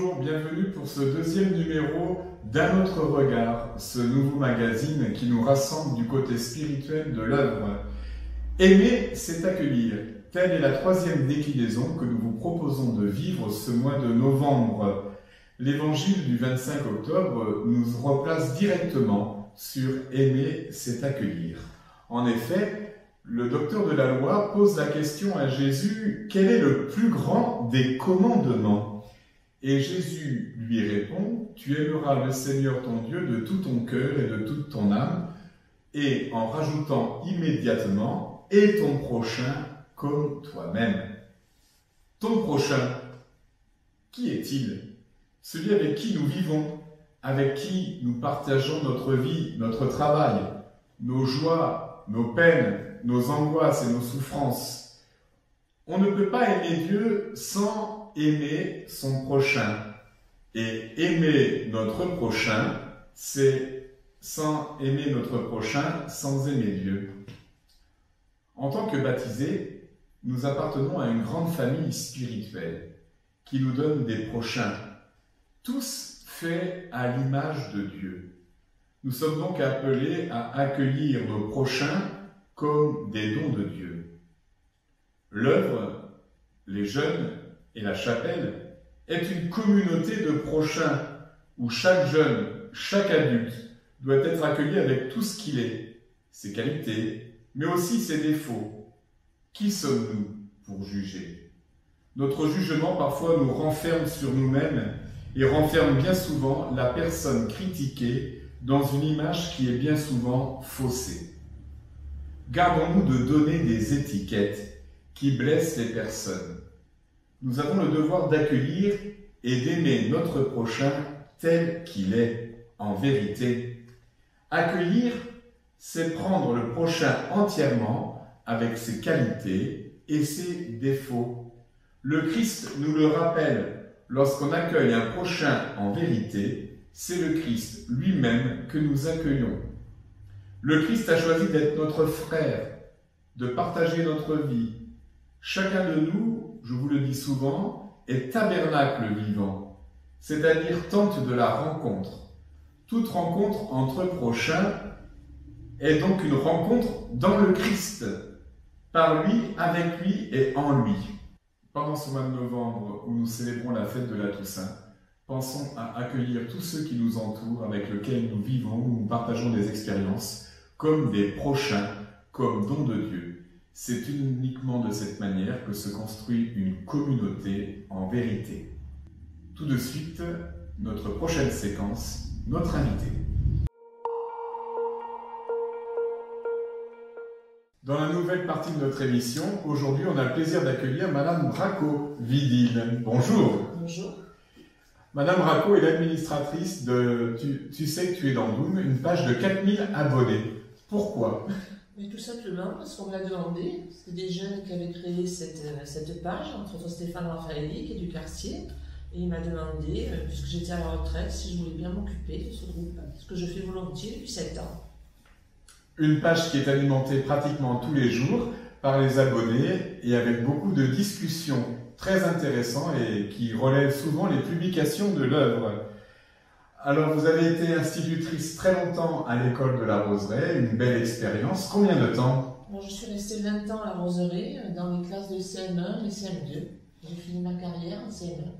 bonjour, bienvenue pour ce deuxième numéro d'Un autre regard, ce nouveau magazine qui nous rassemble du côté spirituel de l'œuvre. Aimer, c'est accueillir. Telle est la troisième déclinaison que nous vous proposons de vivre ce mois de novembre. L'évangile du 25 octobre nous replace directement sur Aimer, c'est accueillir. En effet, le docteur de la loi pose la question à Jésus, quel est le plus grand des commandements? Et Jésus lui répond, tu aimeras le Seigneur ton Dieu de tout ton cœur et de toute ton âme, et en rajoutant immédiatement, et ton prochain comme toi-même. Ton prochain, qui est-il? Celui avec qui nous vivons, avec qui nous partageons notre vie, notre travail, nos joies, nos peines, nos angoisses et nos souffrances. On ne peut pas aimer Dieu sans aimer son prochain. Et aimer notre prochain, c'est sans aimer notre prochain, sans aimer Dieu. En tant que baptisés, nous appartenons à une grande famille spirituelle qui nous donne des prochains, tous faits à l'image de Dieu. Nous sommes donc appelés à accueillir nos prochains comme des dons de Dieu. L'œuvre, les jeunes et la chapelle est une communauté de prochains où chaque jeune, chaque adulte doit être accueilli avec tout ce qu'il est, ses qualités, mais aussi ses défauts. Qui sommes-nous pour juger? Notre jugement parfois nous renferme sur nous-mêmes et renferme bien souvent la personne critiquée dans une image qui est bien souvent faussée. Gardons-nous de donner des étiquettes qui blessent les personnes. Nous avons le devoir d'accueillir et d'aimer notre prochain tel qu'il est, en vérité. Accueillir, c'est prendre le prochain entièrement avec ses qualités et ses défauts. Le Christ nous le rappelle, lorsqu'on accueille un prochain en vérité, c'est le Christ lui-même que nous accueillons. Le Christ a choisi d'être notre frère, de partager notre vie. Chacun de nous, je vous le dis souvent, est tabernacle vivant, c'est-à-dire tente de la rencontre. Toute rencontre entre prochains est donc une rencontre dans le Christ, par lui, avec lui et en lui. Pendant ce mois de novembre où nous célébrons la fête de la Toussaint, pensons à accueillir tous ceux qui nous entourent, avec lesquels nous vivons, où nous partageons des expériences, comme des prochains, comme dons de Dieu. C'est uniquement de cette manière que se construit une communauté en vérité. Tout de suite, notre prochaine séquence, notre invité. Dans la nouvelle partie de notre émission, aujourd'hui, on a le plaisir d'accueillir Madame Bracco-Vidil. Bonjour. Bonjour. Madame Bracco est l'administratrice de Tu sais que tu es dans Doom, une page de 4000 abonnés. Pourquoi? Mais tout simplement parce qu'on me l'a demandé. C'était des jeunes qui avaient créé cette page, entre autres Stéphane Raffaelli, qui est du quartier. Et il m'a demandé, puisque j'étais à la retraite, si je voulais bien m'occuper de ce groupe. Ce que je fais volontiers depuis 7 ans. Une page qui est alimentée pratiquement tous les jours par les abonnés et avec beaucoup de discussions très intéressantes et qui relèvent souvent les publications de l'œuvre. Alors, vous avez été institutrice très longtemps à l'école de la Roseraie, une belle expérience. Combien de temps? Bon, je suis restée 20 ans à la Roseraie, dans les classes de CM1 et CM2. J'ai fini ma carrière en CM1.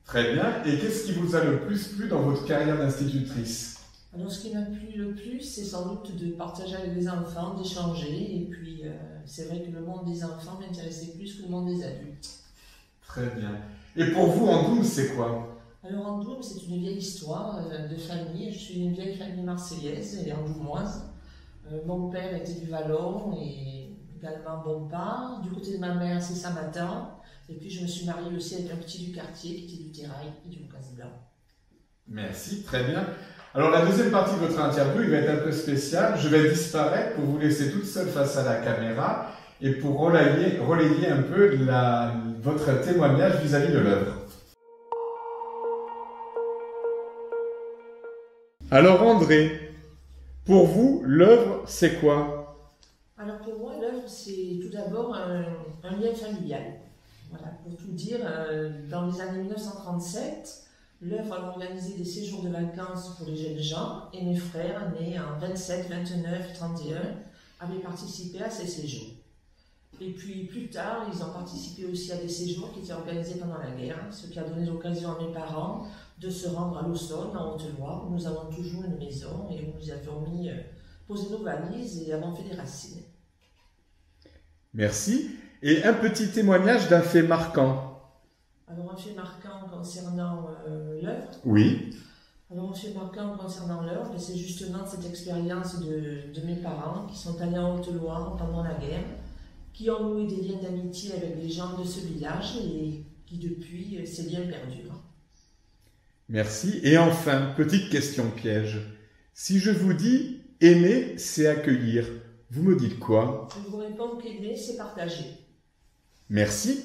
Très bien. Et qu'est-ce qui vous a le plus plu dans votre carrière d'institutrice? Alors, ce qui m'a plu le plus, c'est sans doute de partager avec les enfants, d'échanger. Et puis, c'est vrai que le monde des enfants m'intéressait plus que le monde des adultes. Très bien. Et pour vous, Andoum, c'est quoi? Alors, Andoum, c'est une vieille histoire de famille. Je suis d'une vieille famille marseillaise et andoumoise. Mon père était du Vallon et également Bompard. Du côté de ma mère, c'est Samatan. Et puis, je me suis mariée aussi avec un petit du quartier qui était du Terrail et du Boucas-Blanc. Merci, très bien. Alors, la deuxième partie de votre interview, il va être un peu spécial. Je vais disparaître pour vous laisser toute seule face à la caméra et pour relayer un peu votre témoignage vis-à-vis de l'œuvre. Alors, André, pour vous, l'œuvre, c'est quoi? Alors, pour moi, l'œuvre, c'est tout d'abord un lien familial. Voilà, pour tout dire, dans les années 1937, l'œuvre a organisé des séjours de vacances pour les jeunes gens et mes frères, nés en 27, 29, 31, avaient participé à ces séjours. Et puis plus tard, ils ont participé aussi à des séjours qui étaient organisés pendant la guerre, ce qui a donné l'occasion à mes parents de se rendre à l'Aussonne, en Haute-Loire, où nous avons toujours une maison et où nous avions posé nos valises et avons fait des racines. Merci. Et un petit témoignage d'un fait marquant. Alors un fait marquant concernant l'œuvre. Oui. Alors un fait marquant concernant l'œuvre, c'est justement cette expérience de mes parents qui sont allés en Haute-Loire pendant la guerre, qui ont noué des liens d'amitié avec les gens de ce village et qui depuis, ces liens perdurent. Merci. Et enfin, petite question piège. Si je vous dis « aimer, c'est accueillir », vous me dites quoi? Je vous réponds qu'aimer, c'est partager. Merci.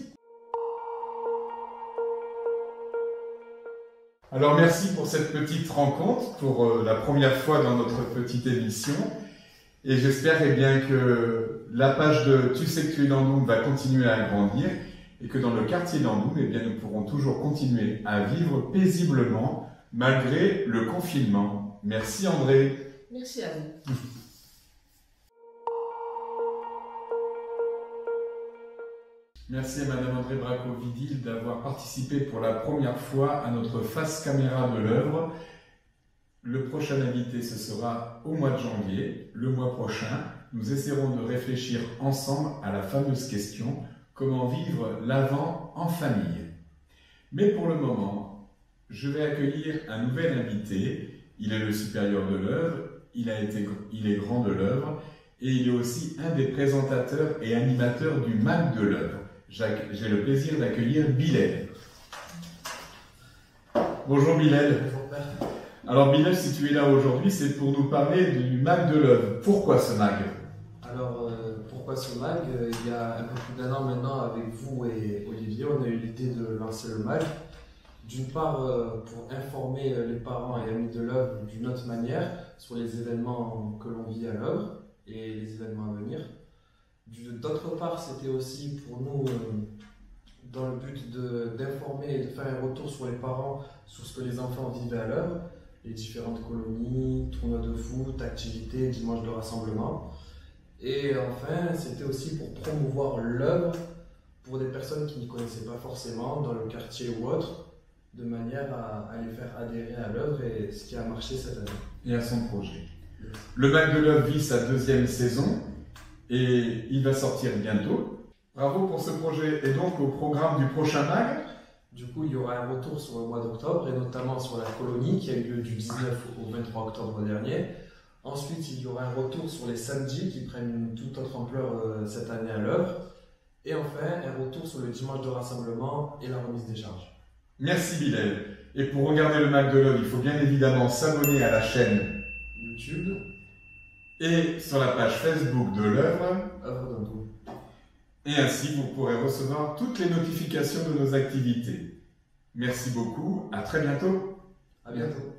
Alors merci pour cette petite rencontre, pour la première fois dans notre petite émission. Et j'espère bien que la page de Tu sais que tu es d'Andoum va continuer à grandir et que dans le quartier d'Andoum, bien, nous pourrons toujours continuer à vivre paisiblement malgré le confinement. Merci André. Merci à vous. Merci à Madame André Bracco-Vidil d'avoir participé pour la première fois à notre face caméra de l'œuvre. Le prochain invité, ce sera au mois de janvier, le mois prochain. Nous essaierons de réfléchir ensemble à la fameuse question « Comment vivre l'Avent en famille ?» Mais pour le moment, je vais accueillir un nouvel invité. Il est le supérieur de l'œuvre, il est grand de l'œuvre et il est aussi un des présentateurs et animateurs du MAC de l'œuvre. J'ai le plaisir d'accueillir Bilal. Bonjour Bilal. Bonjour père. Alors Bilal, si tu es là aujourd'hui, c'est pour nous parler du MAC de l'œuvre. Pourquoi ce MAC? Alors pourquoi ce MAG? Il y a un peu plus d'un an maintenant, avec vous et Olivier, on a eu l'idée de lancer le MAG. D'une part pour informer les parents et amis de l'œuvre d'une autre manière sur les événements que l'on vit à l'œuvre et les événements à venir. D'autre part, c'était aussi pour nous dans le but d'informer et de faire un retour sur les parents, sur ce que les enfants vivaient à l'œuvre, les différentes colonies, tournois de foot, activités, dimanches de rassemblement. Et enfin, c'était aussi pour promouvoir l'œuvre pour des personnes qui n'y connaissaient pas forcément, dans le quartier ou autre, de manière à les faire adhérer à l'œuvre et ce qui a marché cette année. Et à son projet. Le MAC de l'œuvre vit sa 2e saison et il va sortir bientôt. Bravo pour ce projet. Et donc au programme du prochain MAC, du coup, il y aura un retour sur le mois d'octobre et notamment sur la colonie qui a eu lieu du 19 au 23 octobre dernier. Ensuite, il y aura un retour sur les samedis qui prennent une toute autre ampleur cette année à l'œuvre. Et enfin, un retour sur le dimanche de rassemblement et la remise des charges. Merci Bilal. Et pour regarder le MAC de l'œuvre, il faut bien évidemment s'abonner à la chaîne YouTube et sur la page Facebook de l'œuvre. Œuvre d'Andoum. Et ainsi, vous pourrez recevoir toutes les notifications de nos activités. Merci beaucoup, à très bientôt. À bientôt.